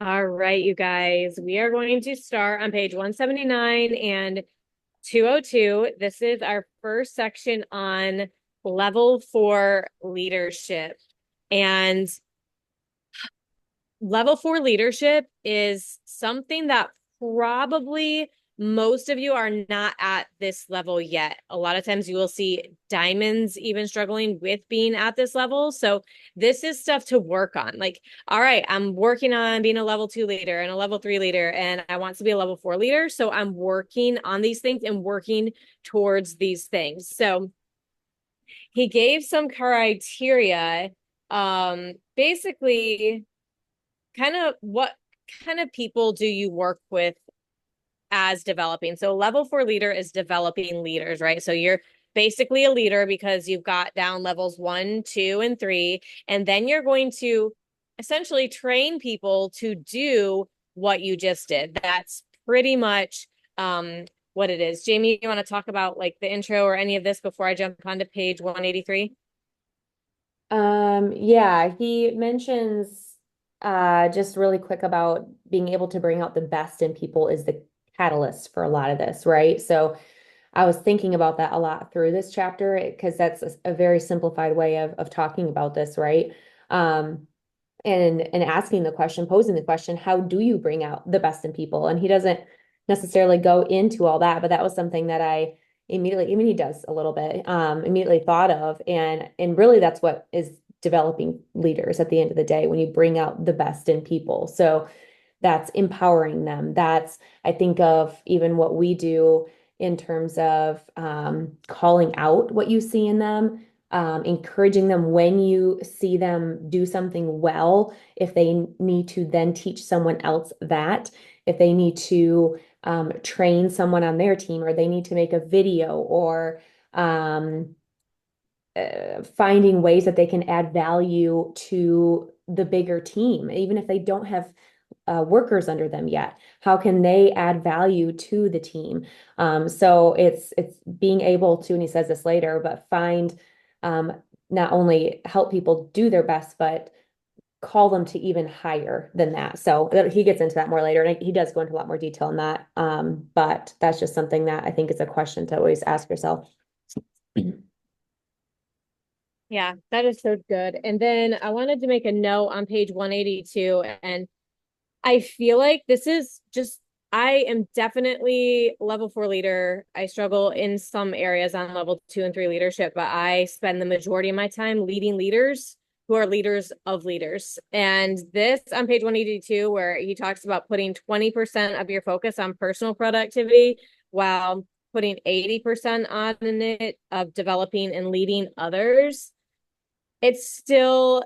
All right, you guys, we are going to start on page 179 and 202. This is our first section on level four leadership. And level four leadership is something that probably most of you are not at this level yet. A lot of times you will see diamonds even struggling with being at this level. So this is stuff to work on. Like, all right, I'm working on being a level two leader and a level three leader, and I want to be a level four leader. So I'm working on these things and working towards these things. So he gave some criteria. Basically, kind of what kind of people do you work with as developing? So level four leader is developing leaders, right? So you're basically a leader because you've got down levels one, two, and three, and then you're going to essentially train people to do what you just did. That's pretty much what it is. Jamie, you want to talk about like the intro or any of this before I jump onto page 183? Yeah, he mentions just really quick about being able to bring out the best in people is the catalyst for a lot of this, right? So I was thinking about that a lot through this chapter because that's a very simplified way of talking about this, right? Um, and asking the question, posing the question, how do you bring out the best in people? And he doesn't necessarily go into all that, but that was something that I immediately, I mean, he does a little bit, immediately thought of. And really that's what is developing leaders at the end of the day, when you bring out the best in people. So that's empowering them. That's, I think of even what we do in terms of calling out what you see in them, encouraging them when you see them do something well, if they need to then teach someone else that, if they need to train someone on their team, or they need to make a video, or um, finding ways that they can add value to the bigger team, even if they don't have workers under them yet. How can they add value to the team? So it's being able to, and he says this later, but find um, not only help people do their best, but call them to even higher than that. So he gets into that more later, and he does go into a lot more detail on that. But that's just something that I think is a question to always ask yourself. Yeah, that is so good. And then I wanted to make a note on page 182, and I feel like this is just, I am definitely level four leader. I struggle in some areas on level two and three leadership, but I spend the majority of my time leading leaders who are leaders of leaders. And this on page 182, where he talks about putting 20% of your focus on personal productivity while putting 80% on it of developing and leading others, it's still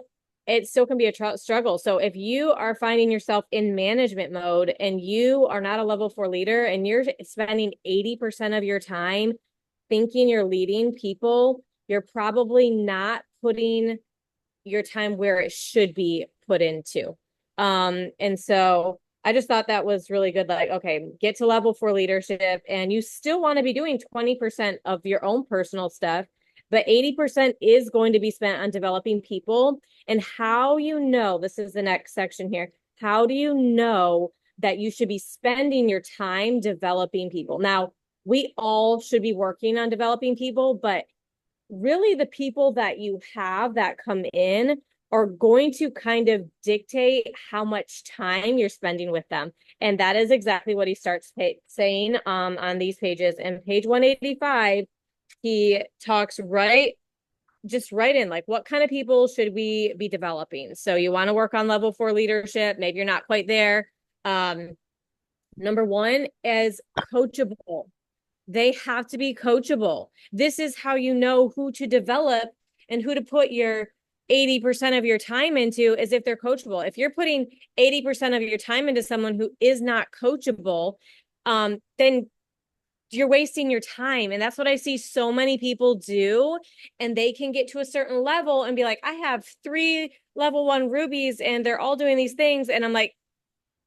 it still can be a struggle. So if you are finding yourself in management mode and you are not a level four leader and you're spending 80% of your time thinking you're leading people, you're probably not putting your time where it should be put into. And so I just thought that was really good. Like, okay, get to level four leadership, and you still want to be doing 20% of your own personal stuff, but 80% is going to be spent on developing people. And how you know, this is the next section here. How do you know that you should be spending your time developing people? Now, we all should be working on developing people, but really the people that you have that come in are going to kind of dictate how much time you're spending with them. And that is exactly what he starts saying on these pages. And page 185, he talks just right in like, what kind of people should we be developing? So you want to work on level four leadership. Maybe you're not quite there. Um, Number one is coachable. They have to be coachable. This is how you know who to develop and who to put your 80% of your time into, is if they're coachable. If you're putting 80% of your time into someone who is not coachable, then you're wasting your time. And that's what I see so many people do. And they can get to a certain level and be like, I have three level one rubies and they're all doing these things. And I'm like,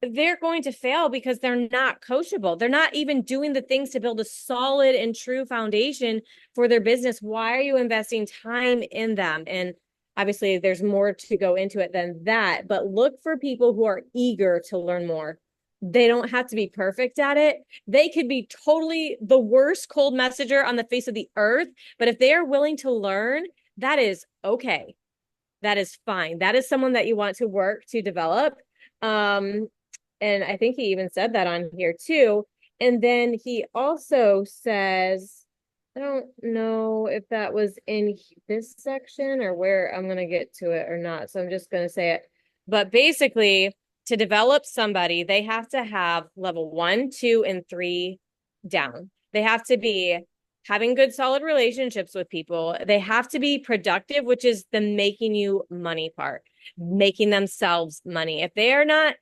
they're going to fail because they're not coachable. They're not even doing the things to build a solid and true foundation for their business. Why are you investing time in them? And Obviously, there's more to go into it than that, but look for people who are eager to learn more. They don't have to be perfect at it. They could be totally the worst cold messenger on the face of the earth, but if they are willing to learn, that is okay. That is fine. That is someone that you want to work to develop. Um, and I think he even said that on here too. And then he also says, I don't know if that was in this section or where I'm going to get to it or not. So I'm just going to say it. But basically, to develop somebody, they have to have level 1, 2, and 3 down. They have to be having good, solid relationships with people. They have to be productive, which is the making you money part, making themselves money. If they are not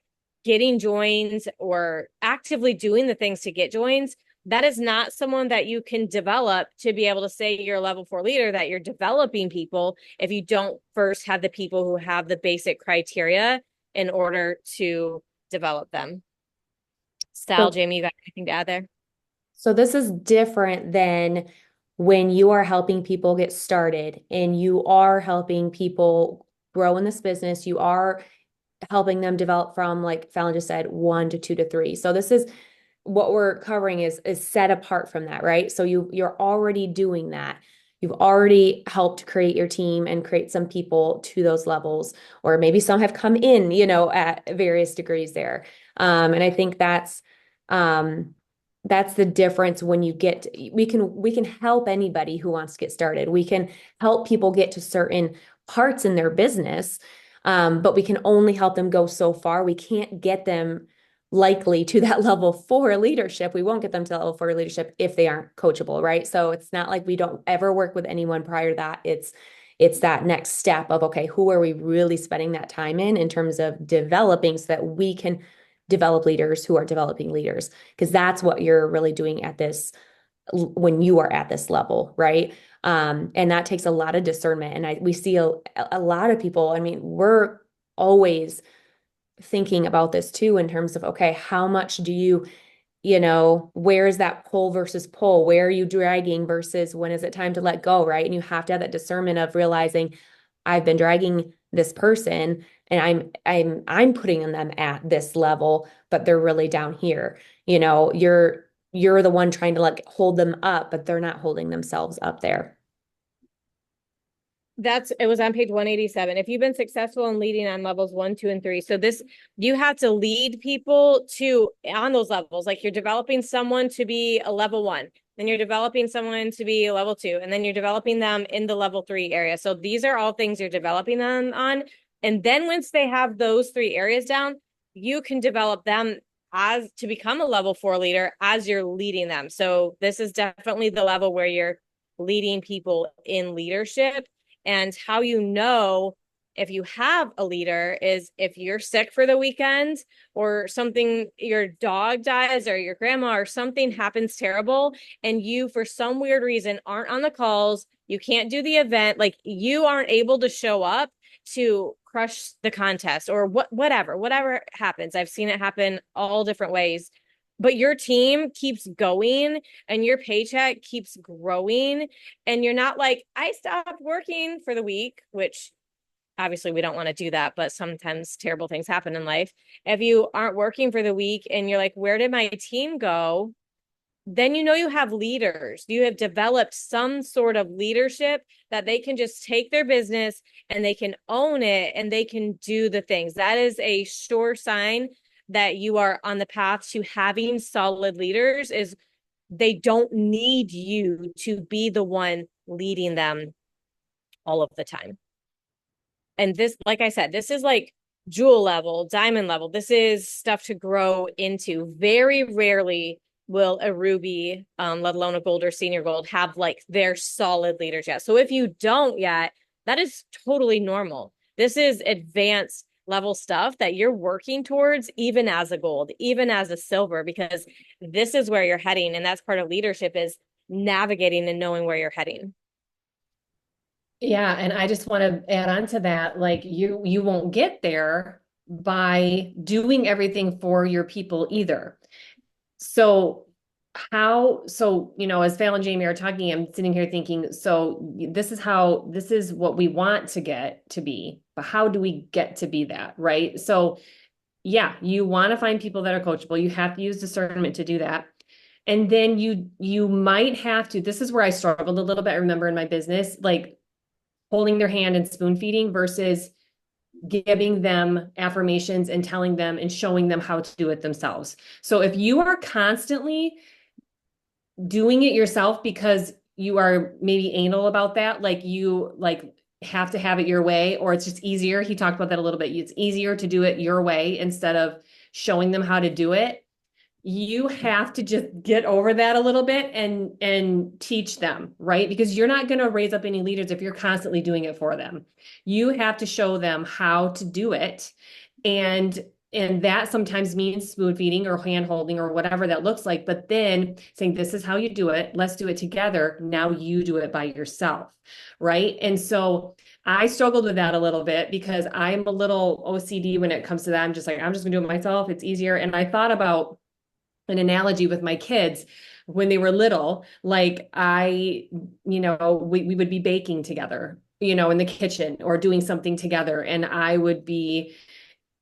getting joins or actively doing the things to get joins, that is not someone that you can develop to be able to say you're a level 4 leader, that you're developing people if you don't first have the people who have the basic criteria in order to develop them. Style, So Jamie, you got anything to add there? So this is different than when you are helping people get started and you are helping people grow in this business. You are helping them develop from, like Fallon just said, 1 to 2 to 3. So this is what we're covering is set apart from that, right? So you're already doing that. You've already helped create your team and create some people to those levels, or maybe some have come in, at various degrees there. And I think um, that's the difference when you get we can help anybody who wants to get started. We can help people get to certain parts in their business, but we can only help them go so far. We can't get them likely to that level 4 leadership. We won't get them to level 4 leadership if they aren't coachable, right? So it's not like we don't ever work with anyone prior to that. It's that next step of, okay, who are we really spending that time in terms of developing so that we can develop leaders who are developing leaders, because that's what you're really doing at this when you are at this level, right? And that takes a lot of discernment. And we see a lot of people, I mean, we're always thinking about this too, in terms of, okay, how much do where is that pull versus pull? Where are you dragging versus when is it time to let go, right? And you have to have that discernment of realizing I've been dragging this person and I'm putting them at this level, but they're really down here. You're the one trying to like hold them up, but they're not holding themselves up there. It was on page 187. If you've been successful in leading on levels 1, 2, and 3, so this you have to lead people to on those levels. Like you're developing someone to be a level 1, then you're developing someone to be a level 2, and then you're developing them in the level 3 area. So these are all things you're developing them on. And then once they have those 3 areas down, you can develop them as to become a level 4 leader as you're leading them. So this is definitely the level where you're leading people in leadership. And how you know if you have a leader is if you're sick for the weekend or something, your dog dies or your grandma or something happens terrible, and you, for some weird reason, aren't on the calls, you can't do the event, like you aren't able to show up to crush the contest or whatever happens. I've seen it happen all different ways. But your team keeps going and your paycheck keeps growing, and you're not like, I stopped working for the week, which obviously we don't want to do that, but sometimes terrible things happen in life. If you aren't working for the week and you're like, where did my team go? Then you know you have leaders. You have developed some sort of leadership that they can just take their business and they can own it and they can do the things. That is a sure sign that you are on the path to having solid leaders. Is they don't need you to be the one leading them all of the time. And this, like I said, this is like jewel level, diamond level. This is stuff to grow into. Very rarely will a ruby, let alone a gold or senior gold, have like their solid leaders yet. So if you don't yet, that is totally normal. This is advanced level stuff that you're working towards, even as a gold, even as a silver, because this is where you're heading. And that's part of leadership, is navigating and knowing where you're heading. Yeah, and I just want to add on to that, like you won't get there by doing everything for your people either. So so, as Val and Jamie are talking, I'm sitting here thinking, so this is what we want to get to be, but how do we get to be that, right? So yeah, you want to find people that are coachable. You have to use discernment to do that. And then you might have to, this is where I struggled a little bit, I remember in my business, like holding their hand and spoon feeding versus giving them affirmations and telling them and showing them how to do it themselves. So if you are constantly doing it yourself because you are maybe anal about that, like you like have to have it your way, or it's just easier. He talked about that a little bit. It's easier to do it your way instead of showing them how to do it. You have to just get over that a little bit and teach them, right? Because you're not going to raise up any leaders if you're constantly doing it for them. You have to show them how to do it. And that sometimes means spoon feeding or hand holding or whatever that looks like, but then saying, this is how you do it. Let's do it together. Now you do it by yourself. Right. And so I struggled with that a little bit because I'm a little OCD when it comes to that. I'm just like, I'm just gonna do it myself. It's easier. And I thought about an analogy with my kids when they were little, like we would be baking together, in the kitchen or doing something together. And I would be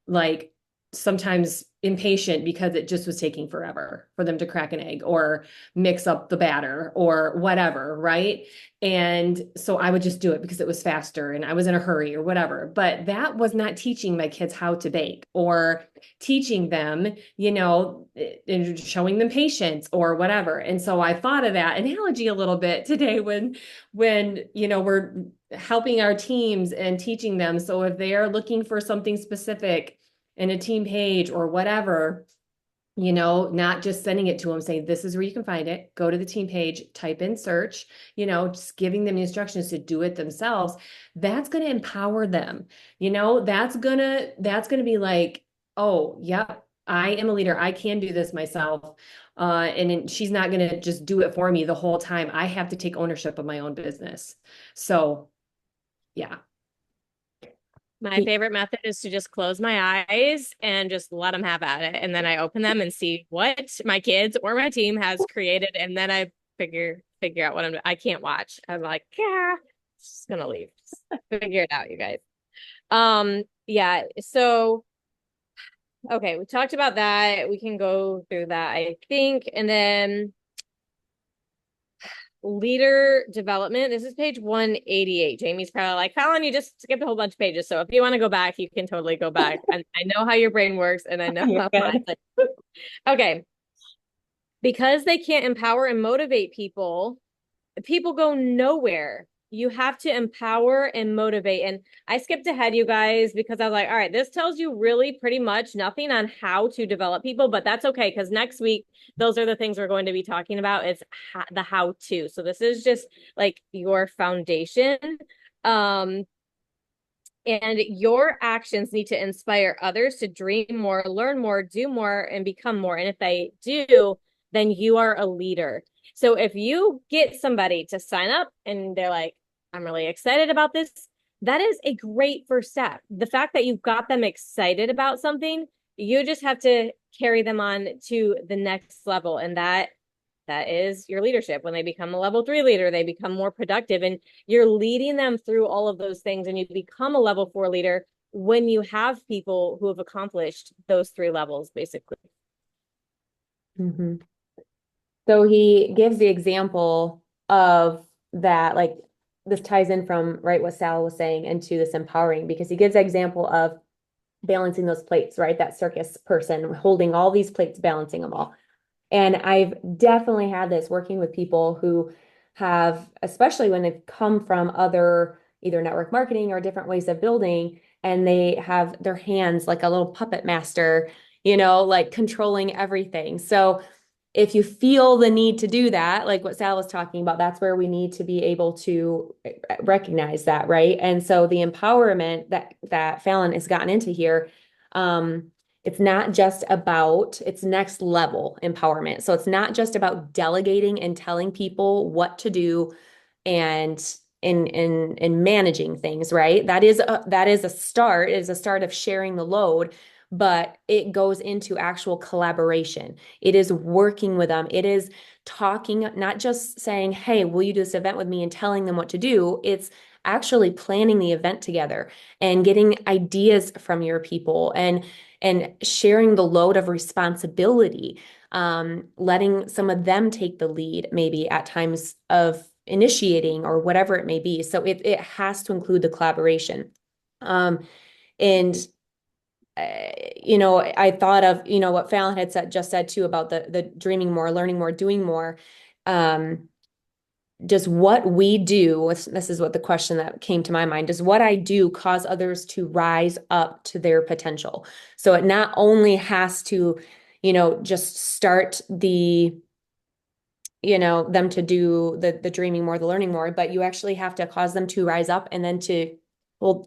like sometimes impatient because it just was taking forever for them to crack an egg or mix up the batter or whatever, right? And so I would just do it because it was faster and I was in a hurry or whatever. But that was not teaching my kids how to bake or teaching them, and showing them patience or whatever. And so I thought of that analogy a little bit today when we're helping our teams and teaching them. So if they are looking for something specific in a team page or whatever, not just sending it to them saying, this is where you can find it, go to the team page, type in search, just giving them the instructions to do it themselves. That's going to empower them. That's going to be like, oh, yep, I am a leader. I can do this myself. And she's not going to just do it for me the whole time. I have to take ownership of my own business. So yeah. My favorite method is to just close my eyes and just let them have at it. And then I open them and see what my kids or my team has created. And then I figure out what I can't watch. I'm like, yeah, just gonna leave. Just figure it out, you guys. Yeah. So, okay, we talked about that. We can go through that, I think. And then leader development. This is page 188. Jamie's probably like, Phallin, you just skipped a whole bunch of pages. So if you want to go back, you can totally go back. And I know how your brain works and I know how mine. Okay. Because they can't empower and motivate people, people go nowhere. You have to empower and motivate. And I skipped ahead, you guys, because I was like, all right, this tells you really pretty much nothing on how to develop people, but that's okay. Because next week, those are the things we're going to be talking about. It's the how to. So this is just like your foundation. And your actions need to inspire others to dream more, learn more, do more, and become more. And if they do, then you are a leader. So if you get somebody to sign up and they're like, I'm really excited about this, that is a great first step. The fact that you've got them excited about something, you just have to carry them on to the next level. And that is your leadership. When they become a level 3 leader, they become more productive and you're leading them through all of those things. And you become a level 4 leader when you have people who have accomplished those 3 levels, basically. Mm-hmm. So he gives the example of that, like this ties in from right what Sal was saying into this empowering, because he gives the example of balancing those plates, right? That circus person holding all these plates, balancing them all. And I've definitely had this working with people who have, especially when they've come from other either network marketing or different ways of building, and they have their hands like a little puppet master, like controlling everything. So if you feel the need to do that, like what Sal was talking about, that's where we need to be able to recognize that, right? And so the empowerment that Phallin has gotten into here, it's not just about, it's next level empowerment. So it's not just about delegating and telling people what to do and in managing things, right? That is a start, it is a start of sharing the load. but it goes into actual collaboration. It is working with them. It is talking, not just saying, hey, will you do this event with me and telling them what to do? It's actually planning the event together and getting ideas from your people and sharing the load of responsibility, letting some of them take the lead, maybe at times of initiating or whatever it may be. So it has to include the collaboration. And I thought of, what Phallin had just said too about the dreaming more, learning more, doing more. Does what we do, this is what the question that came to my mind, does what I do cause others to rise up to their potential? So it not only has to, just start them to do the dreaming more, the learning more, but you actually have to cause them to rise up and then to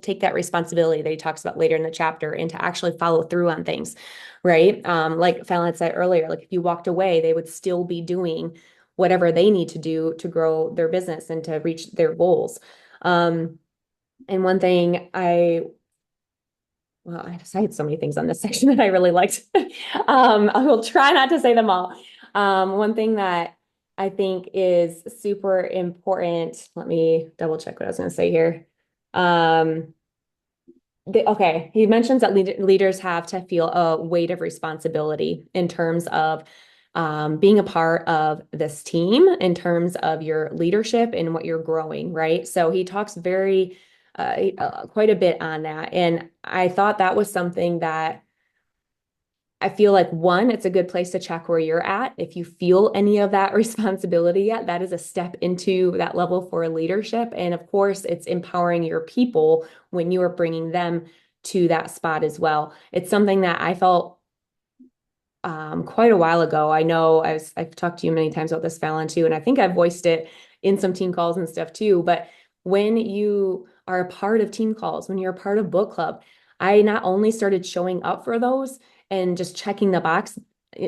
take that responsibility that he talks about later in the chapter and to actually follow through on things, right? Like Phallin said earlier, like if you walked away, they would still be doing whatever they need to do to grow their business and to reach their goals. And one thing I had so many things on this section that I really liked. I will try not to say them all. One thing that I think is super important, let me double check what I was going to say here. Okay, he mentions that leaders have to feel a weight of responsibility in terms of being a part of this team, in terms of your leadership and what you're growing, right? So he talks quite a bit on that. And I thought that was something that I feel like, one, it's a good place to check where you're at. If you feel any of that responsibility yet, that is a step into that level for leadership. And of course, it's empowering your people when you are bringing them to that spot as well. It's something that I felt quite a while ago. I know I've talked to you many times about this, Phallin, too, and I think I've voiced it in some team calls and stuff too. But when you are a part of team calls, when you're a part of book club, I not only started showing up for those and just checking the box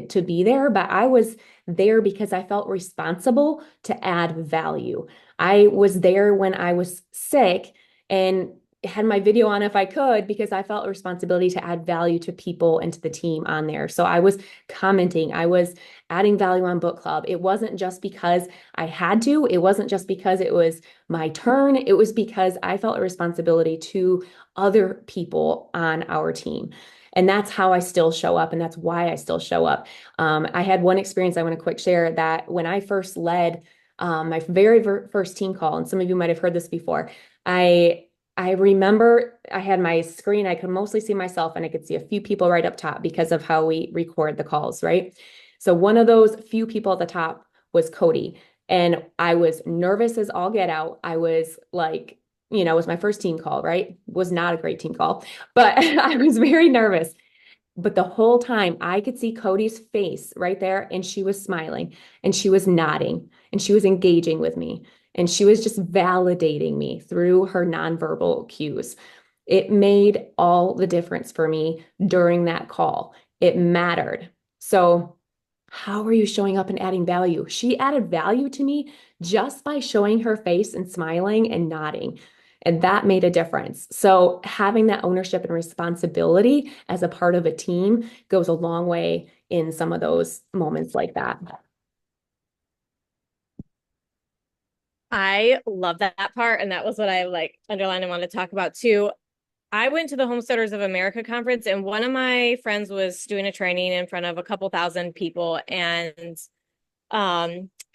to be there, but I was there because I felt responsible to add value. I was there when I was sick and had my video on if I could because I felt a responsibility to add value to people and to the team on there. So I was commenting, I was adding value on book club. It wasn't just because I had to, it wasn't just because it was my turn, it was because I felt a responsibility to other people on our team. And that's how I still show up. And that's why I still show up. I had one experience I want to quick share that when I first led my very first team call, and some of you might have heard this before, I remember I had my screen, I could mostly see myself and I could see a few people right up top because of how we record the calls, right? So one of those few people at the top was Cody. And I was nervous as all get out. I was like, it was my first team call, right? Was not a great team call, but I was very nervous. But the whole time I could see Cody's face right there, and she was smiling and she was nodding and she was engaging with me and she was just validating me through her nonverbal cues. It made all the difference for me during that call. It mattered. So, how are you showing up and adding value? She added value to me just by showing her face and smiling and nodding. And that made a difference. So having that ownership and responsibility as a part of a team goes a long way in some of those moments like that. I love that part. And that was what I like underlined and wanted to talk about too. I went to the Homesteaders of America conference, and one of my friends was doing a training in front of a couple thousand people. And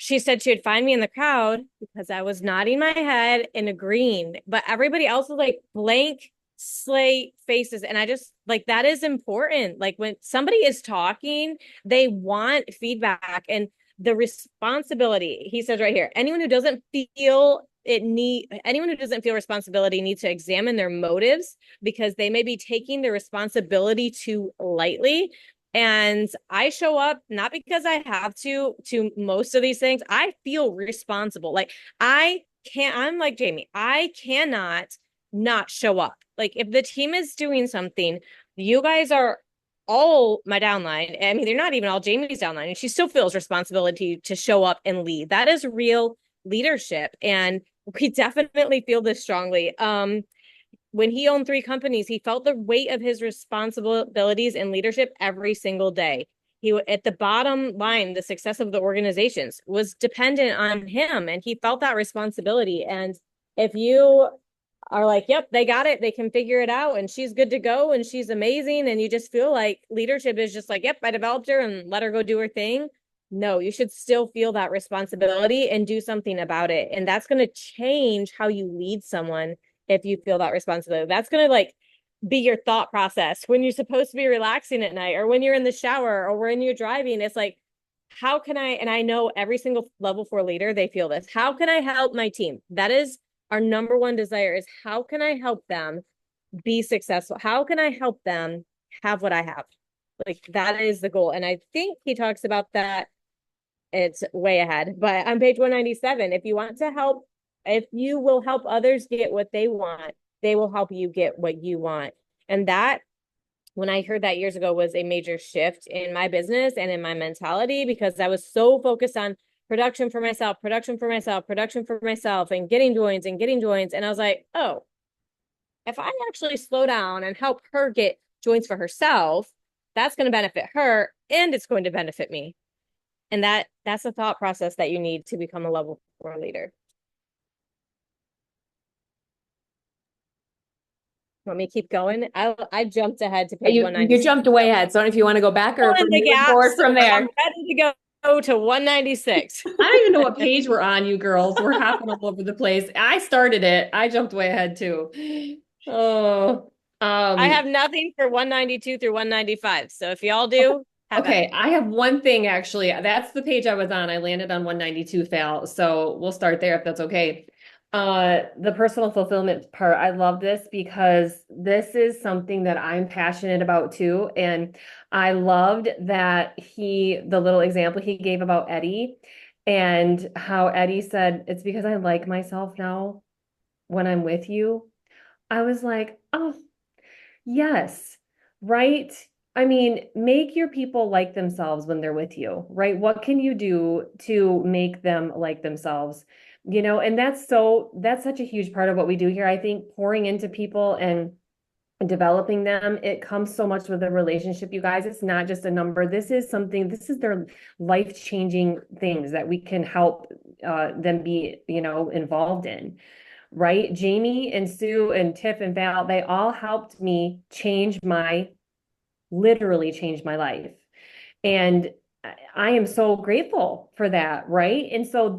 she said she would find me in the crowd because I was nodding my head and agreeing, but everybody else was like blank slate faces. And I just like, that is important. Like when somebody is talking, they want feedback and the responsibility. He says right here, anyone who doesn't feel responsibility needs to examine their motives because they may be taking their responsibility too lightly. And I show up not because I have to most of these things. I feel responsible. Like I'm like Jamie, I cannot not show up. Like if the team is doing something, you guys are all my downline. I mean, they're not even all Jamie's downline, and she still feels responsibility to show up and lead. That is real leadership. And we definitely feel this strongly. when he owned 3 companies, he felt the weight of his responsibilities and leadership every single day. He, at the bottom line, the success of the organizations was dependent on him, and he felt that responsibility. And if you are like, yep, they got it, they can figure it out, and she's good to go, and she's amazing, and you just feel like leadership is just like, yep, I developed her and let her go do her thing. No, you should still feel that responsibility and do something about it. And that's going to change how you lead someone if you feel that responsibility. That's going to like be your thought process when you're supposed to be relaxing at night, or when you're in the shower, or when you're driving. It's like, how can I, and I know every single level 4 leader, they feel this. How can I help my team? That is our number one desire, is how can I help them be successful? How can I help them have what I have? Like, that is the goal. And I think he talks about that, it's way ahead, but on page 197, if you want to help, if you will help others get what they want, they will help you get what you want. And that, when I heard that years ago, was a major shift in my business and in my mentality, because I was so focused on production for myself, production for myself, production for myself, and getting joins and getting joins. And I was like, oh, if I actually slow down and help her get joins for herself, that's going to benefit her and it's going to benefit me. And that's a thought process that you need to become a level 4 leader. Want me to keep going? I jumped ahead to page You 196. jumped way ahead. So if you want to go back or In the move gaps, forward from there. I'm ready to go to 196. I don't even know what page we're on, you girls. We're hopping all over the place. I started it. I jumped way ahead too. Oh, I have nothing for 192 through 195. So if y'all do, okay, I have one thing actually. That's the page I was on. I landed on 192, Phal. So we'll start there if that's okay. The personal fulfillment part, I love this because this is something that I'm passionate about too. And I loved that the little example he gave about Eddie, and how Eddie said, it's because I like myself now when I'm with you. I was like, oh, yes, right? I mean, make your people like themselves when they're with you, right? What can you do to make them like themselves? And that's such a huge part of what we do here. I think pouring into people and developing them, it comes so much with a relationship, you guys. It's not just a number. This is their life-changing things that we can help them be, involved in. Right? Jamie and Sue and Tiff and Val, they all helped me literally change my life. And I am so grateful for that, right? And so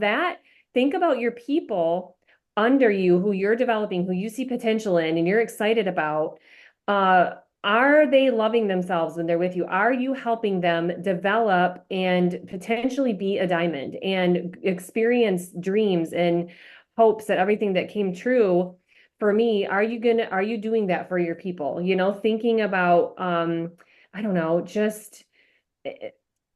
think about your people under you who you're developing, who you see potential in and you're excited about. Are they loving themselves when they're with you? Are you helping them develop and potentially be a diamond and experience dreams and hopes that everything that came true for me? Are you doing that for your people? Thinking about, I don't know, just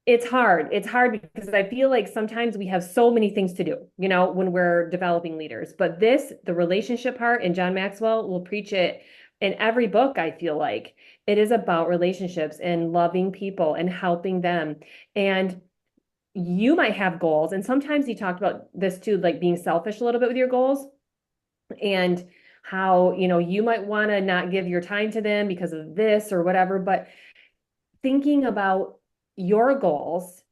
it's hard. It's hard because I feel like sometimes we have so many things to do, when we're developing leaders. But the relationship part, and John Maxwell will preach it in every book, I feel like it is about relationships and loving people and helping them. And you might have goals. And sometimes he talked about this too, like being selfish a little bit with your goals, and how, you might want to not give your time to them because of this or whatever. But thinking about your goals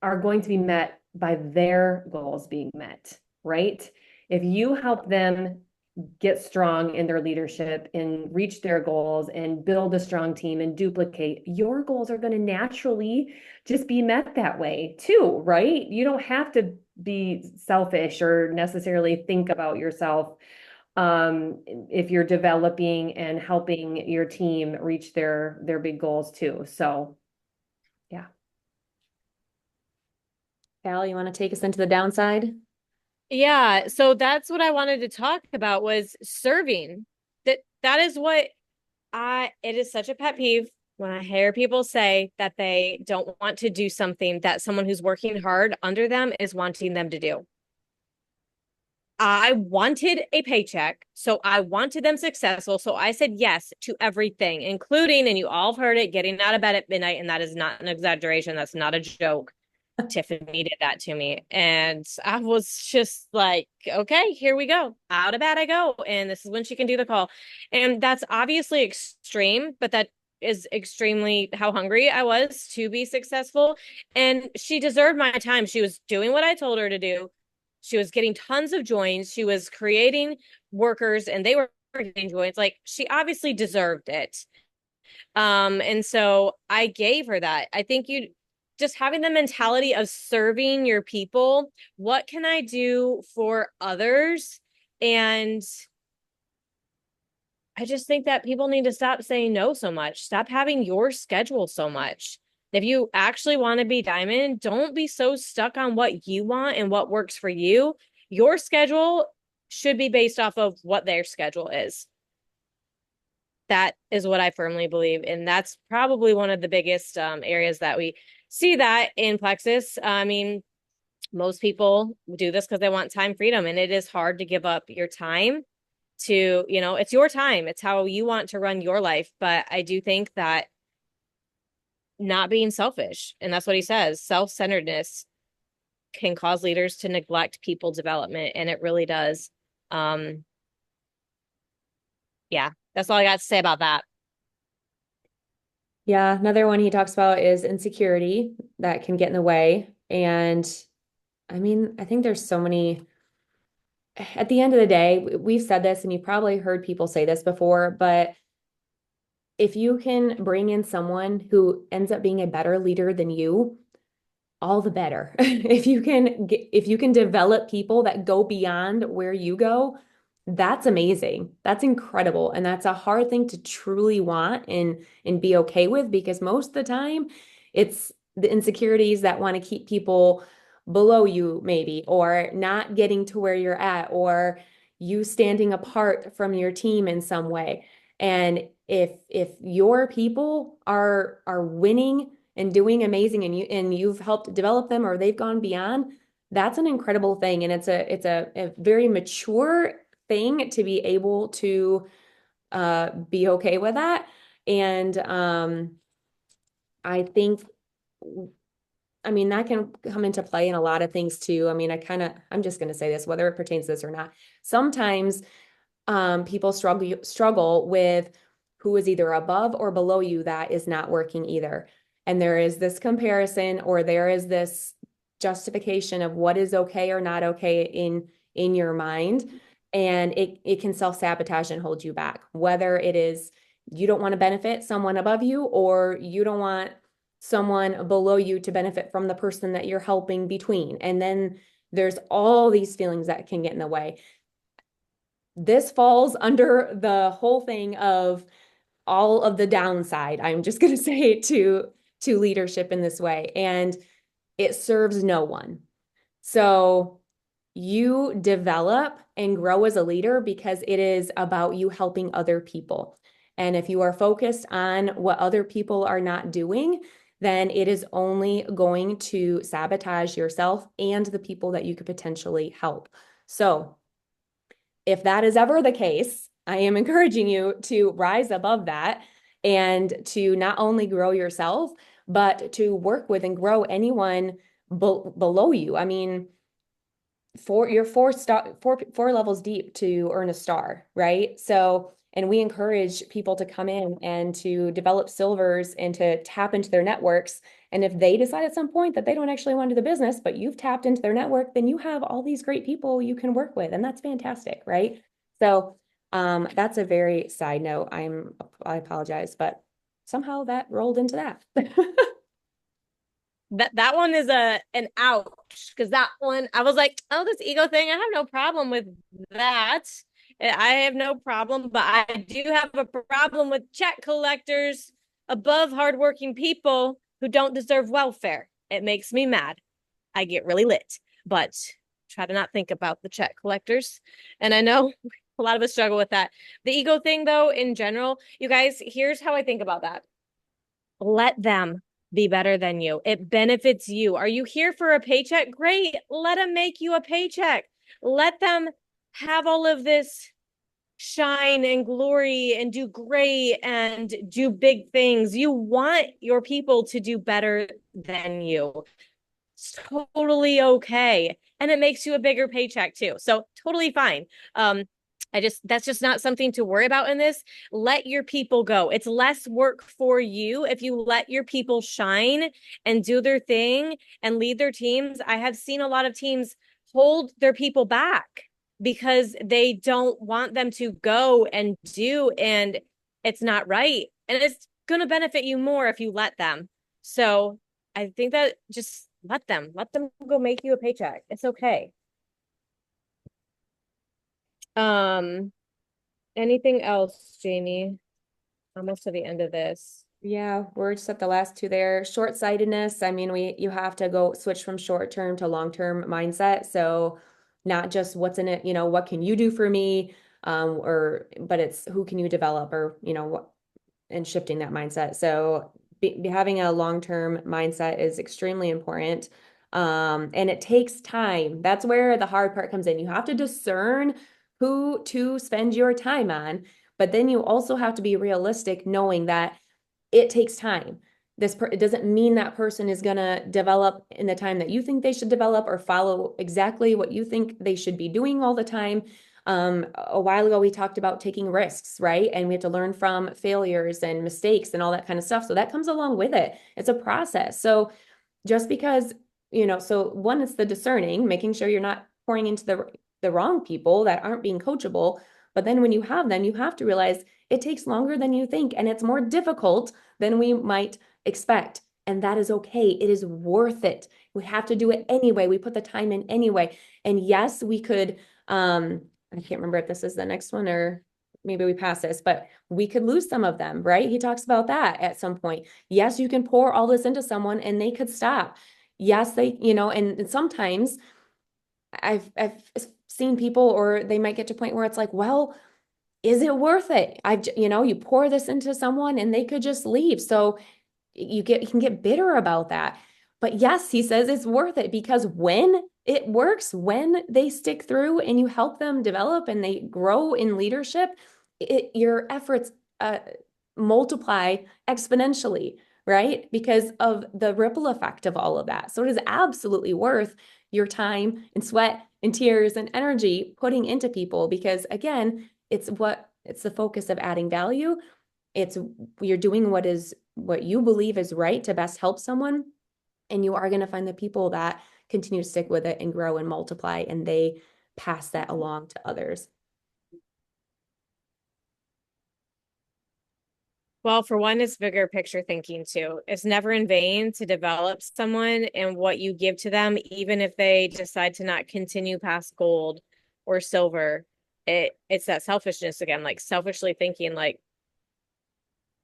are going to be met by their goals being met, right? If you help them get strong in their leadership and reach their goals and build a strong team and duplicate, your goals are going to naturally just be met that way too, right? You don't have to be selfish or necessarily think about yourself if you're developing and helping your team reach their big goals too. So yeah. Val, you want to take us into the downside? Yeah, so that's what I wanted to talk about, was serving. That is what it is such a pet peeve when I hear people say that they don't want to do something that someone who's working hard under them is wanting them to do. I wanted a paycheck, so I wanted them successful. So I said yes to everything, including, and you all have heard it, getting out of bed at midnight. And that is not an exaggeration. That's not a joke. Tiffany did that to me. And I was just like, okay, here we go. Out of bed I go. And this is when she can do the call. And that's obviously extreme, but that is extremely how hungry I was to be successful. And she deserved my time. She was doing what I told her to do. She was getting tons of joins. She was creating workers and they were getting joins. Like she obviously deserved it. And so I gave her that. I think you just having the mentality of serving your people. What can I do for others? And I just think that people need to stop saying no so much. Stop having your schedule so much. If you actually want to be diamond, don't be so stuck on what you want and what works for you. Your schedule should be based off of what their schedule is. That is what I firmly believe. And that's probably one of the biggest areas that we see that in Plexus. I mean, most people do this because they want time freedom, and it is hard to give up your time to, it's your time. It's how you want to run your life. But I do think that not being selfish, and that's what he says, self-centeredness can cause leaders to neglect people development, and it really does. Um, yeah, that's all I got to say about that. Yeah, another one he talks about is insecurity that can get in the way. And I mean, I think there's so many, at the end of the day, we've said this and you've probably heard people say this before, but if you can bring in someone who ends up being a better leader than you, all the better. If you can develop people that go beyond where you go, that's amazing. That's incredible. And that's a hard thing to truly want and be okay with, because most of the time it's the insecurities that want to keep people below you maybe, or not getting to where you're at, or you standing apart from your team in some way. And if your people are winning and doing amazing, and you've helped develop them, or they've gone beyond, that's an incredible thing. And it's a very mature thing to be able to be okay with that. And I think, I mean, that can come into play in a lot of things too. I mean, I'm just going to say this, whether it pertains to this or not. Sometimes people struggle with who is either above or below you that is not working either. And there is this comparison, or there is this justification of what is okay or not okay in your mind. And it can self-sabotage and hold you back, whether it is you don't want to benefit someone above you, or you don't want someone below you to benefit from the person that you're helping between. And then there's all these feelings that can get in the way. This falls under the whole thing of all of the downside, I'm just going to say, to leadership in this way, and it serves no one. So you develop and grow as a leader because it is about you helping other people. And if you are focused on what other people are not doing, then it is only going to sabotage yourself and the people that you could potentially help. So if that is ever the case, I am encouraging you to rise above that and to not only grow yourself, but to work with and grow anyone below you. I mean, you're four levels deep to earn a star, right? So, and we encourage people to come in and to develop silvers and to tap into their networks. And if they decide at some point that they don't actually want to do the business, but you've tapped into their network, then you have all these great people you can work with, and that's fantastic, right? So, that's a very side note. I apologize, but somehow that rolled into that. That one is an ouch, because that one I was like, oh, this ego thing, I have no problem with that. I have no problem, but I do have a problem with check collectors above hardworking people who don't deserve welfare. It makes me mad. I get really lit, but try to not think about the check collectors. And I know a lot of us struggle with that. The ego thing, though, in general, you guys, here's how I think about that. Let them be better than you. It benefits you. Are you here for a paycheck? Great. Let them make you a paycheck. Let them have all of this shine and glory and do great and do big things. You want your people to do better than you. It's totally okay. And it makes you a bigger paycheck too. So totally fine. That's just not something to worry about in this. Let your people go. It's less work for you if you let your people shine and do their thing and lead their teams. I have seen a lot of teams hold their people back because they don't want them to go and do, and it's not right. And it's going to benefit you more if you let them. So I think that just let them go make you a paycheck. It's okay. Um, Anything else, Jamie? Almost to the end of this. Yeah, we're just at the last two there. Short-sightedness. I mean, you have to go switch from short-term to long-term mindset. So not just what's in it, what can you do for me? But it's who can you develop or, what, and shifting that mindset. So having a long-term mindset is extremely important. And it takes time. That's where the hard part comes in. You have to discern who to spend your time on, but then you also have to be realistic, knowing that it takes time. It doesn't mean that person is going to develop in the time that you think they should develop or follow exactly what you think they should be doing all the time. A while ago, we talked about taking risks, right? And we have to learn from failures and mistakes and all that kind of stuff. So that comes along with it. It's a process. So just because, so one is the discerning, making sure you're not pouring into the wrong people that aren't being coachable. But then when you have them, you have to realize it takes longer than you think, and it's more difficult than we might expect. And that is okay. It is worth it. We have to do it anyway. We put the time in anyway. And yes, we could, I can't remember if this is the next one or maybe we pass this, but we could lose some of them, right? He talks about that at some point. Yes, you can pour all this into someone and they could stop. Yes, they, and sometimes I've seen people, or they might get to a point where it's like, well, is it worth it? You pour this into someone and they could just leave. So you can get bitter about that. But yes, he says it's worth it because when it works, when they stick through and you help them develop and they grow in leadership, your efforts multiply exponentially, right? Because of the ripple effect of all of that. So it is absolutely worth your time and sweat and tears and energy putting into people because, again, it's the focus of adding value. It's you're doing what you believe is right to best help someone, and you are going to find the people that continue to stick with it and grow and multiply, and they pass that along to others. Well, for one, it's bigger picture thinking too. It's never in vain to develop someone and what you give to them, even if they decide to not continue past gold or silver. It's that selfishness again, like selfishly thinking like,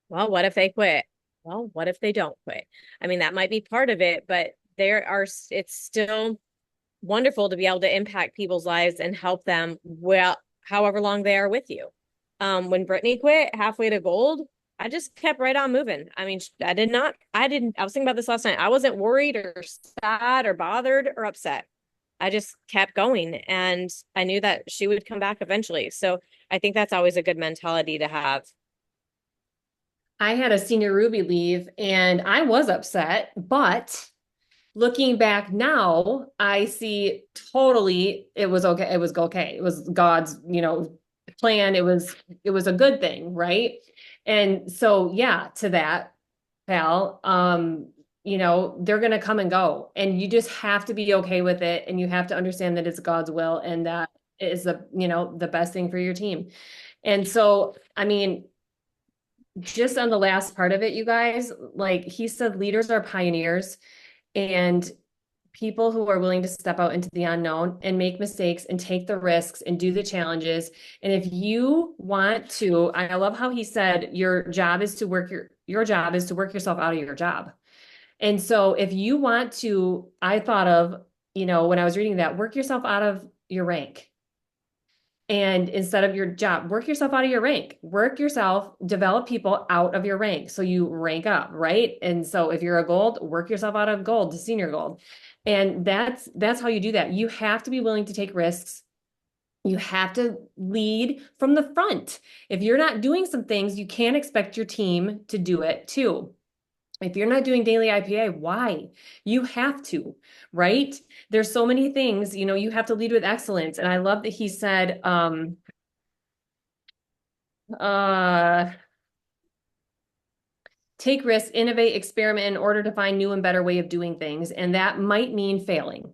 well, what if they quit? Well, what if they don't quit? I mean, that might be part of it, but it's still wonderful to be able to impact people's lives and help them well, however long they are with you. When Brittany quit halfway to gold, I just kept right on moving. I mean, I was thinking about this last night. I wasn't worried or sad or bothered or upset. I just kept going and I knew that she would come back eventually. So I think that's always a good mentality to have. I had a senior Ruby leave and I was upset, but looking back now, I see totally it was okay. It was okay. It was God's, plan. It was a good thing, right? And so yeah, to that, pal, they're gonna come and go. And you just have to be okay with it. And you have to understand that it's God's will and that is the best thing for your team. And so, I mean, just on the last part of it, you guys, like he said, leaders are pioneers and people who are willing to step out into the unknown and make mistakes and take the risks and do the challenges. And if you want to, I love how he said your job is to work your job is to work yourself out of your job. And so if you want to, I thought of, when I was reading that, work yourself out of your rank. And instead of your job, work yourself out of your rank, work yourself, develop people out of your rank. So you rank up, right? And so if you're a gold, work yourself out of gold to senior gold. And that's how you do that. You have to be willing to take risks. You have to lead from the front. If you're not doing some things, you can't expect your team to do it too. If you're not doing daily IPA, why? You have to, right? There's so many things, you have to lead with excellence. And I love that he said, uh, take risks, innovate, experiment in order to find new and better way of doing things. And that might mean failing.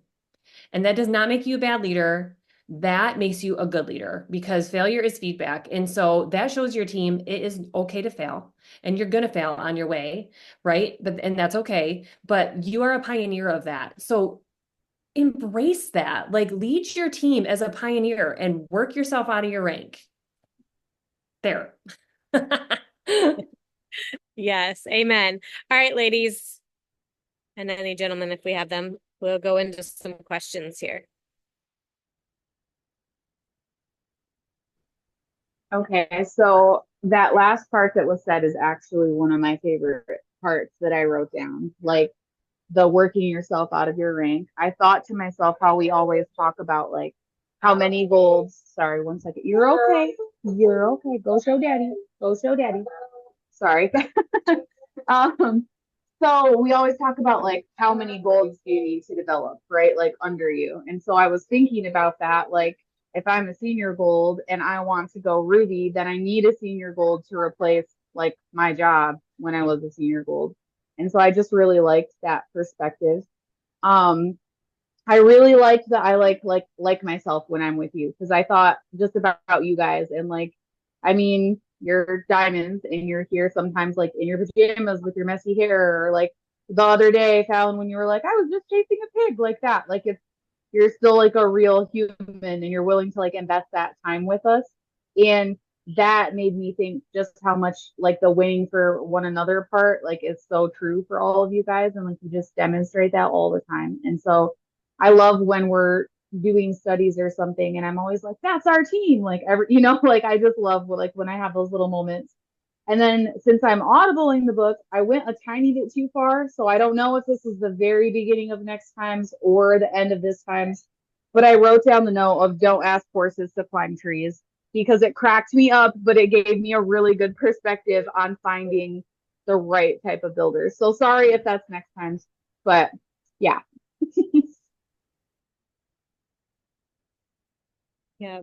And that does not make you a bad leader. That makes you a good leader because failure is feedback. And so that shows your team it is okay to fail and you're going to fail on your way, right? And that's okay. But you are a pioneer of that. So embrace that. Like lead your team as a pioneer and work yourself out of your rank. There. Yes, amen. All right, ladies, and any gentlemen, if we have them, we'll go into some questions here. Okay, so that last part that was said is actually one of my favorite parts that I wrote down. Like the working yourself out of your rank. I thought to myself how we always talk about like how many golds. Sorry, one second. You're okay. You're okay. Go show daddy. Go show daddy. Sorry. um, so we always talk about like how many golds do you need to develop, right? Like under you. And so I was thinking about that, like if I'm a senior gold and I want to go ruby, then I need a senior gold to replace like my job when I was a senior gold. And so I just really liked that perspective. Um, I really liked that I like myself when I'm with you because I thought just about you guys and like I mean you're diamonds and you're here sometimes like in your pajamas with your messy hair or like the other day Phallin when you were like I was just chasing a pig like that like it's you're still like a real human and you're willing to like invest that time with us and that made me think just how much like the winning for one another part like is so true for all of you guys and like you just demonstrate that all the time and so I love when we're doing studies or something and I'm always like, that's our team. Like every, like I just love like when I have those little moments. And then since I'm audibling the book, I went a tiny bit too far. So I don't know if this is the very beginning of next times or the end of this times, but I wrote down the note of don't ask horses to climb trees because it cracked me up, but it gave me a really good perspective on finding the right type of builders. So sorry if that's next time, but yeah. Yeah,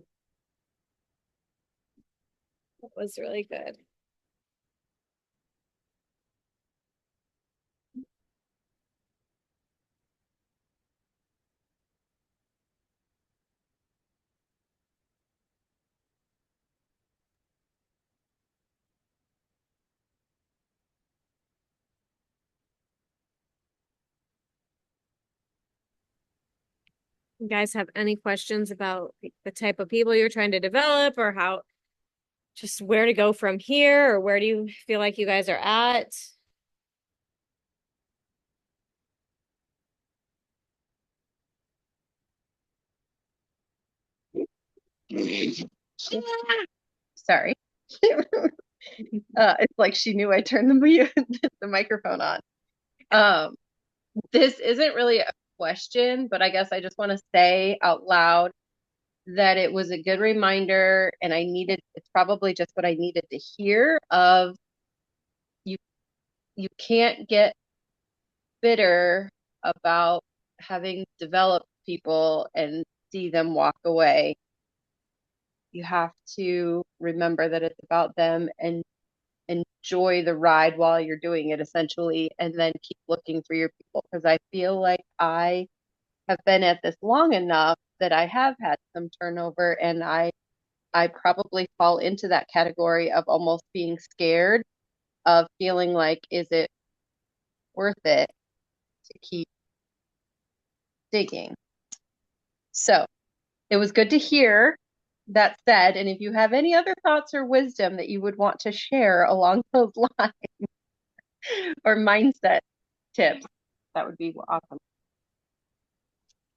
that was really good. You guys have any questions about the type of people you're trying to develop or how just where to go from here or where do you feel like you guys are at? Sorry. It's like she knew I turned the microphone on. This isn't really a question, but I guess I just want to say out loud that it was a good reminder and it's probably just what I needed to hear of you you can't get bitter about having developed people and see them walk away. You have to remember that it's about them and enjoy the ride while you're doing it essentially and then keep looking for your people because I feel like I have been at this long enough that I have had some turnover and I probably fall into that category of almost being scared of feeling like is it worth it to keep digging. So it was good to hear that said, and if you have any other thoughts or wisdom that you would want to share along those lines or mindset tips, that would be awesome.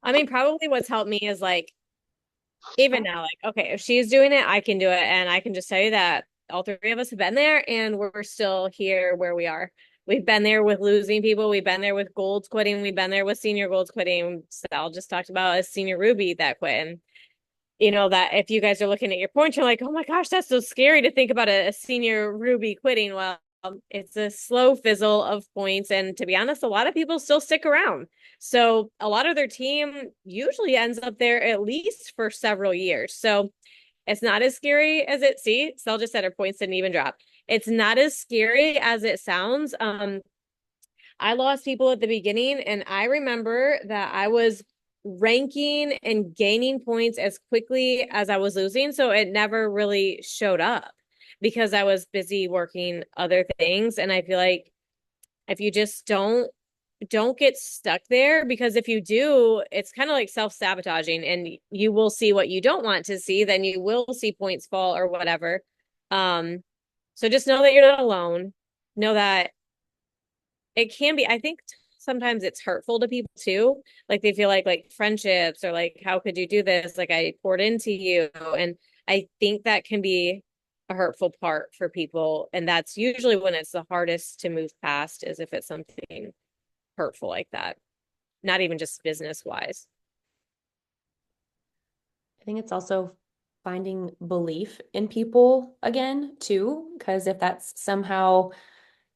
I mean, probably what's helped me is like, even now, like, okay, if she's doing it, I can do it. And I can just tell you that all three of us have been there and we're still here where we are. We've been there with losing people. We've been there with golds quitting. We've been there with senior golds quitting. Sal just talked about a senior Ruby that quit. And that if you guys are looking at your points, you're like, oh my gosh, that's so scary to think about a senior Ruby quitting. Well, it's a slow fizzle of points. And to be honest, a lot of people still stick around. So a lot of their team usually ends up there at least for several years. So it's not as scary as it, see, Sel just said her points didn't even drop. It's not as scary as it sounds. I lost people at the beginning, and I remember that I was ranking and gaining points as quickly as I was losing. So it never really showed up because I was busy working other things. And I feel like if you just don't get stuck there, because if you do, it's kind of like self-sabotaging and you will see what you don't want to see, then you will see points fall or whatever. So just know that you're not alone. Know that it can be, I think sometimes it's hurtful to people too. Like they feel like friendships or like, how could you do this? Like I poured into you. And I think that can be a hurtful part for people. And that's usually when it's the hardest to move past, is if it's something hurtful like that, not even just business wise. I think it's also finding belief in people again, too, because if that's somehow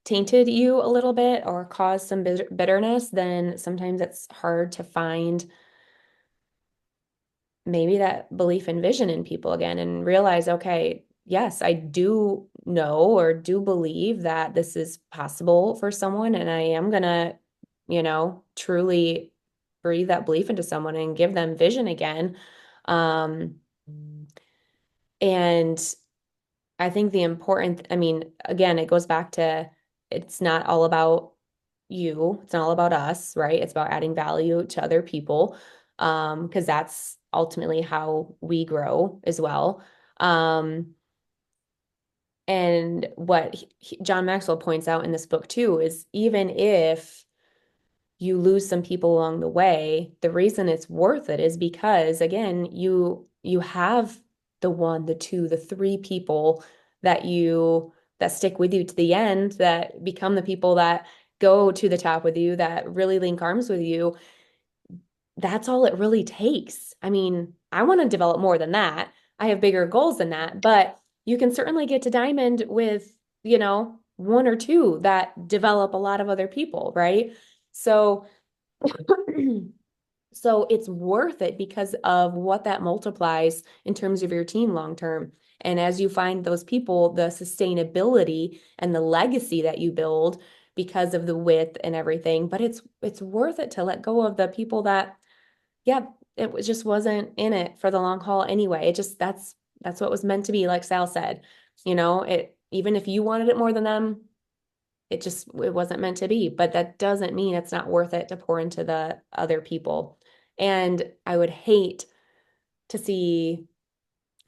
tainted you a little bit or caused some bitterness, then sometimes it's hard to find maybe that belief and vision in people again and realize, okay, yes, I do know or do believe that this is possible for someone, and I am gonna, truly breathe that belief into someone and give them vision again. Um, and I think I mean, again, it goes back to it's not all about you, it's not all about us, right? It's about adding value to other people, because that's ultimately how we grow as well. Um, and what John Maxwell points out in this book too is even if you lose some people along the way, the reason it's worth it is because again, you have the one, the two, the three people that stick with you to the end, that become the people that go to the top with you, that really link arms with you. That's all it really takes. I mean, I want to develop more than that. I have bigger goals than that, but you can certainly get to diamond with, one or two that develop a lot of other people, right? So so it's worth it because of what that multiplies in terms of your team long term. And as you find those people, the sustainability and the legacy that you build because of the width and everything, but it's worth it to let go of the people that, yeah, just wasn't in it for the long haul anyway. It just that's what was meant to be, like Sal said. It even if you wanted it more than them, it wasn't meant to be, but that doesn't mean it's not worth it to pour into the other people. And I would hate to see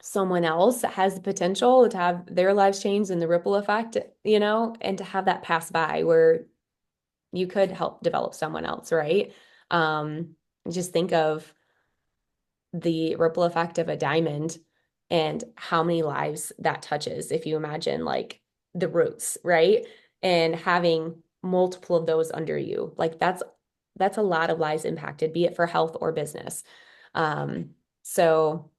someone else that has the potential to have their lives changed and the ripple effect, and to have that pass by where you could help develop someone else, right? Um, just think of the ripple effect of a diamond and how many lives that touches. If you imagine like the roots, right? And having multiple of those under you, like that's a lot of lives impacted, be it for health or business. So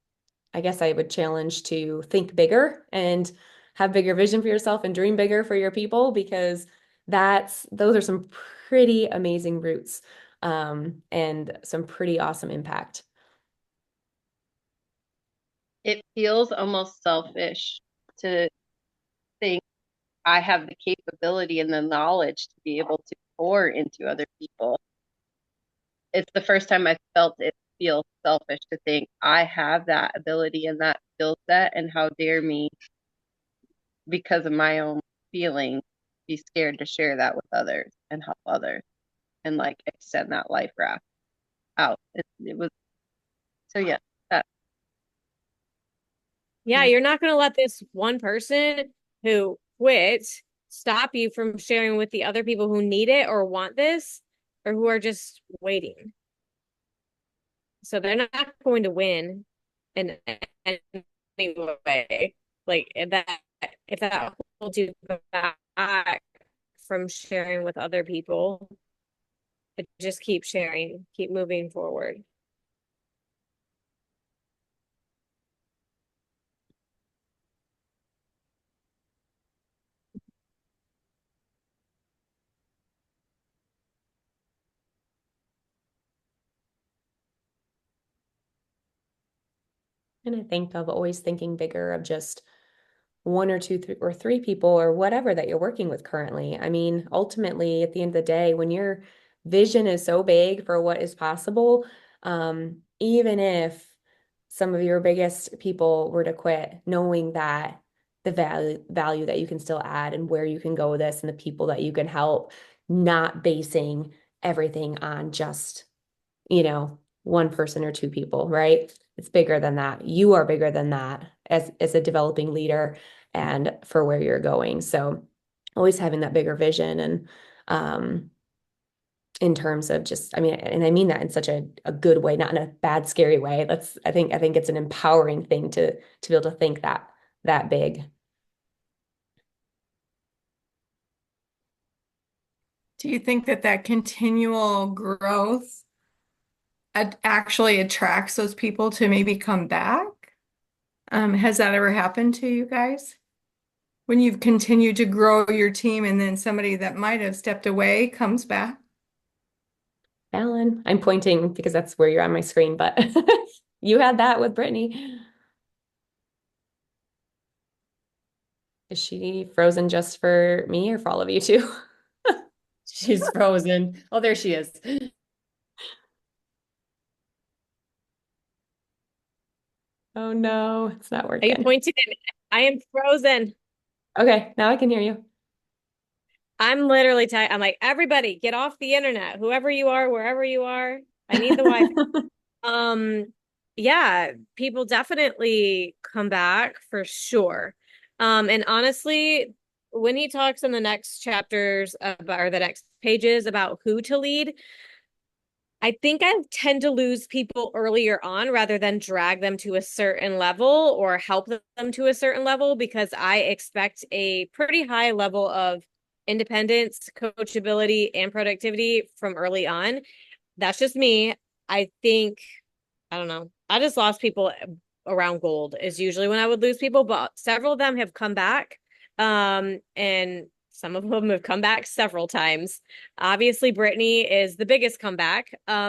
I guess I would challenge to think bigger and have bigger vision for yourself and dream bigger for your people, because those are some pretty amazing roots, and some pretty awesome impact. It feels almost selfish to think I have the capability and the knowledge to be able to pour into other people. It's the first time I felt it feel selfish to think I have that ability and that skill set, and how dare me, because of my own feelings, be scared to share that with others and help others and like extend that life raft out. It was so yeah, that Yeah, you're not going to let this one person who quit stop you from sharing with the other people who need it or want this or who are just waiting. So they're not going to win in any way. Like if that holds you back from sharing with other people, just keep sharing, keep moving forward. And I think of always thinking bigger of just one or two or three people or whatever that you're working with currently. I mean, ultimately, at the end of the day, when your vision is so big for what is possible, even if some of your biggest people were to quit, knowing that the value that you can still add and where you can go with this and the people that you can help, not basing everything on just, one person or two people, right? It's bigger than that. You are bigger than that as a developing leader and for where you're going. So always having that bigger vision and in terms of just, I mean, and I mean that in such a good way, not in a bad, scary way. I think it's an empowering thing to be able to think that big. Do you think that continual growth actually attracts those people to maybe come back? Has that ever happened to you guys? When you've continued to grow your team and then somebody that might have stepped away comes back? Phallin, I'm pointing because that's where you're on my screen, but you had that with Brittany. Is she frozen just for me or for all of you too? She's frozen. Oh, there she is. Oh no, it's not Are you working. pointing at me? I am frozen. Okay, now I can hear you. I'm literally I'm like, everybody get off the internet, whoever you are, wherever you are. I need the Wi-Fi. Yeah, people definitely come back for sure. And honestly, when he talks in the next chapters about, or the next pages about who to lead, I think I tend to lose people earlier on rather than drag them to a certain level or help them to a certain level because I expect a pretty high level of independence, coachability, and productivity from early on. That's just me. I think, I don't know. I just lost people around gold is usually when I would lose people, but several of them have come back. And some of them have come back several times. Obviously, Brittany is the biggest comeback,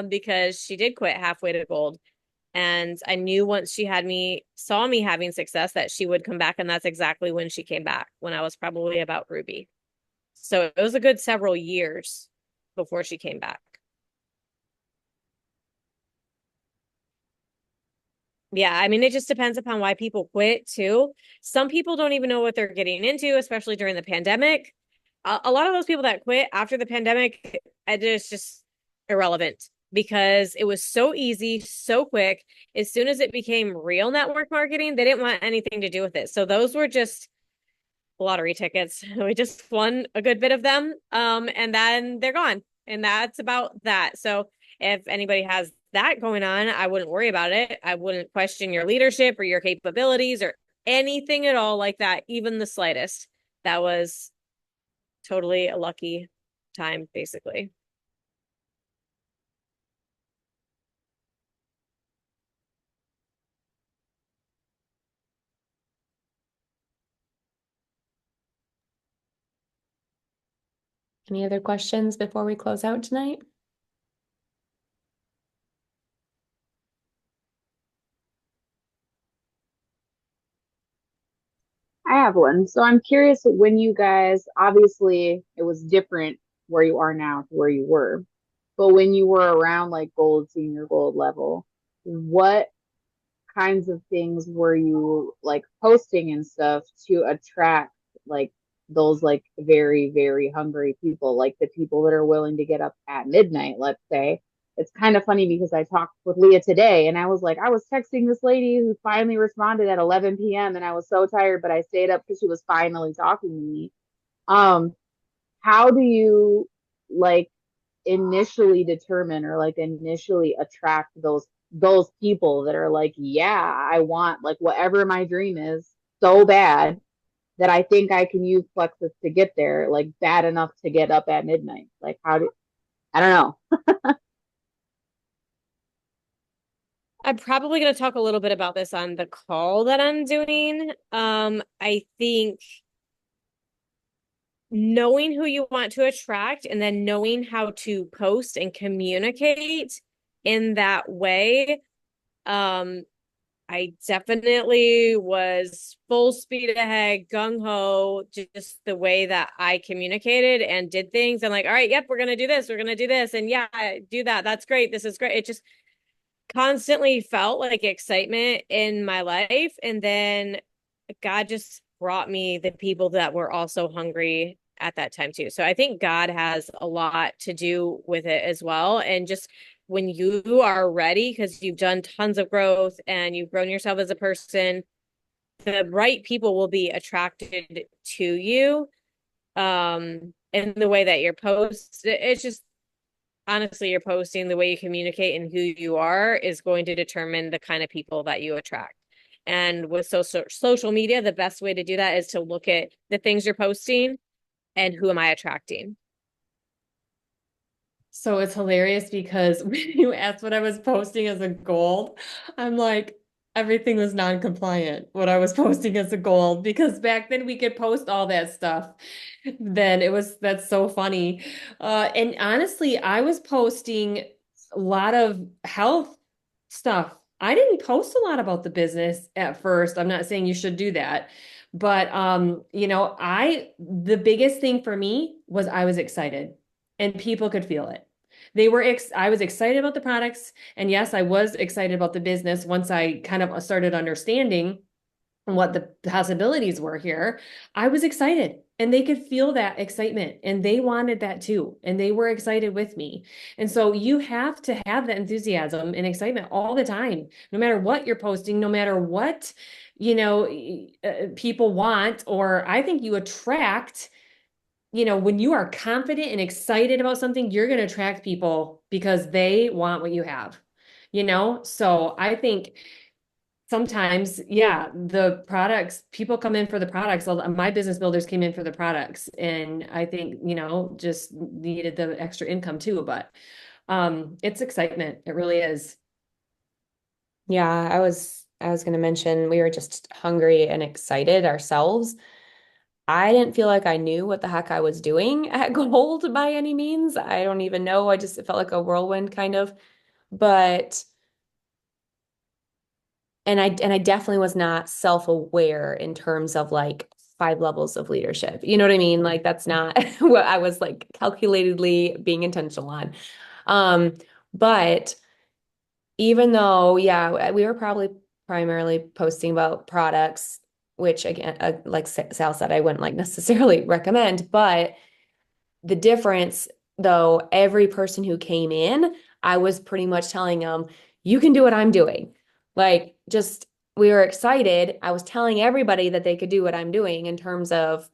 because she did quit halfway to gold. And I knew once saw me having success that she would come back. And that's exactly when she came back, when I was probably about Ruby. So it was a good several years before she came back. Yeah, I mean, it just depends upon why people quit too. Some people don't even know what they're getting into, especially during the pandemic. A lot of those people that quit after the pandemic, it is just irrelevant because it was so easy, so quick. As soon as it became real network marketing, they didn't want anything to do with it. So those were just lottery tickets. We just won a good bit of them. And then they're gone. And that's about that. So if anybody has that going on, I wouldn't worry about it. I wouldn't question your leadership or your capabilities or anything at all like that, even the slightest. That was totally a lucky time, basically. Any other questions before we close out tonight? I have one. So I'm curious when you guys, obviously it was different where you are now to where you were, but when you were around like gold, senior gold level, what kinds of things were you like posting and stuff to attract like those like very, very hungry people, like the people that are willing to get up at midnight, let's say? It's kind of funny because I talked with Leah today and I was like, I was texting this lady who finally responded at 11 p.m. and I was so tired, but I stayed up because she was finally talking to me. Um, how do you like initially determine or like initially attract those people that are like, yeah, I want like whatever my dream is so bad that I think I can use Plexus to get there, like bad enough to get up at midnight. Like I don't know. I'm probably going to talk a little bit about this on the call that I'm doing. I think knowing who you want to attract and then knowing how to post and communicate in that way. I definitely was full speed ahead, gung ho, just the way that I communicated and did things. I'm like, all right, yep, we're going to do this. We're going to do this. And yeah, do that. That's great. This is great. It just constantly felt like excitement in my life. And then God just brought me the people that were also hungry at that time too. So I think God has a lot to do with it as well. And just when you are ready, because you've done tons of growth and you've grown yourself as a person, the right people will be attracted to you. And the way that you're it's just honestly, you're posting, the way you communicate and who you are is going to determine the kind of people that you attract. And with social media, the best way to do that is to look at the things you're posting and who am I attracting. So it's hilarious because when you asked what I was posting as a goal, I'm like, everything was non-compliant, what I was posting as a goal, because back then we could post all that stuff. Then that's so funny. And honestly, I was posting a lot of health stuff. I didn't post a lot about the business at first. I'm not saying you should do that. But the biggest thing for me was I was excited and people could feel it. I was excited about the products, and yes, I was excited about the business once I kind of started understanding what the possibilities were here. I was excited and they could feel that excitement and they wanted that too. And they were excited with me. And so you have to have that enthusiasm and excitement all the time, no matter what you're posting, no matter what, people want, or I think you attract, when you are confident and excited about something, you're going to attract people because they want what you have, So I think sometimes, yeah, the products, people come in for the products. My business builders came in for the products, and I think, just needed the extra income too, but it's excitement. It really is. Yeah, I was going to mention we were just hungry and excited ourselves. I didn't feel like I knew what the heck I was doing at Gold by any means. I don't even know. It felt like a whirlwind kind of. But and I definitely was not self-aware in terms of like 5 levels of leadership. You know what I mean? Like that's not what I was like calculatedly being intentional on. Um, but even though, yeah, we were probably primarily posting about products, which again, like Sal said, I wouldn't like necessarily recommend, but the difference, though, every person who came in, I was pretty much telling them, you can do what I'm doing. Like, just we were excited. I was telling everybody that they could do what I'm doing in terms of,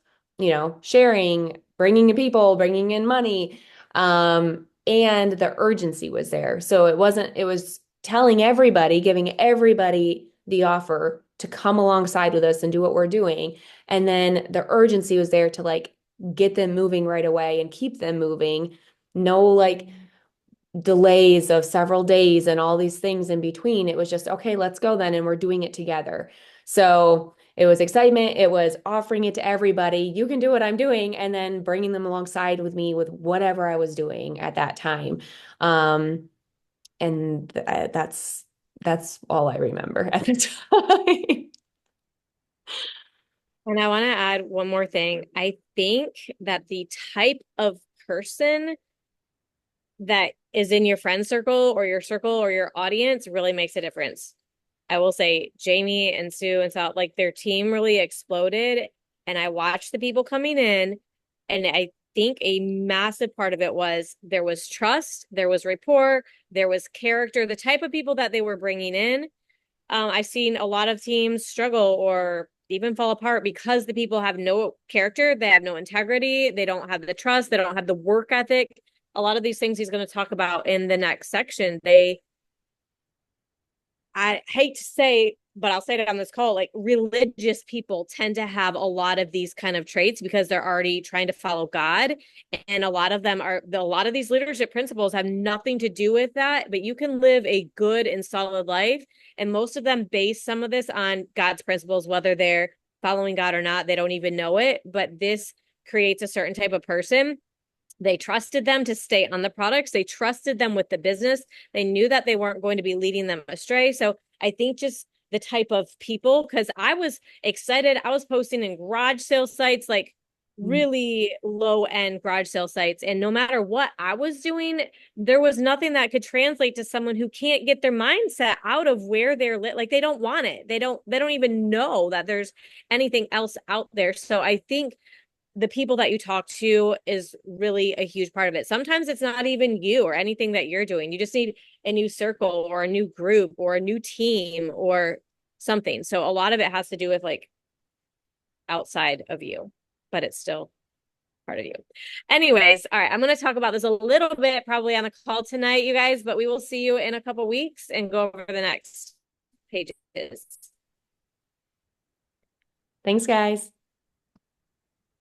sharing, bringing in people, bringing in money. And the urgency was there. So it was telling everybody, giving everybody the offer to come alongside with us and do what we're doing. And then the urgency was there to like get them moving right away and keep them moving. No like delays of several days and all these things in between. It was just, okay, let's go then. And we're doing it together. So it was excitement. It was offering it to everybody. You can do what I'm doing. And then bringing them alongside with me with whatever I was doing at that time. And that's all I remember at the time. And I want to add one more thing. I think that the type of person that is in your friend circle or your audience really makes a difference. I will say Jamie and Sue and Sal, like their team really exploded. And I watched the people coming in, and I think a massive part of it was there was trust, there was rapport, there was character, the type of people that they were bringing in. I've seen a lot of teams struggle or even fall apart because the people have no character, they have no integrity, they don't have the trust, they don't have the work ethic. A lot of these things he's going to talk about in the next section, I hate to say, but I'll say it on this call, like religious people tend to have a lot of these kind of traits because they're already trying to follow God. And a lot of these leadership principles have nothing to do with that, but you can live a good and solid life. And most of them base some of this on God's principles, whether they're following God or not, they don't even know it. But this creates a certain type of person. They trusted them to stay on the products. They trusted them with the business. They knew that they weren't going to be leading them astray. So I think just the type of people, because I was excited. I was posting in garage sale sites, like really low end garage sale sites. And no matter what I was doing, there was nothing that could translate to someone who can't get their mindset out of where they're like they don't want it. They don't even know that there's anything else out there. So I think the people that you talk to is really a huge part of it. Sometimes it's not even you or anything that you're doing. You just need a new circle or a new group or a new team or something. So a lot of it has to do with like outside of you, but it's still part of you. Anyways, all right, I'm going to talk about this a little bit probably on the call tonight, you guys, but we will see you in a couple weeks and go over the next pages. Thanks, guys.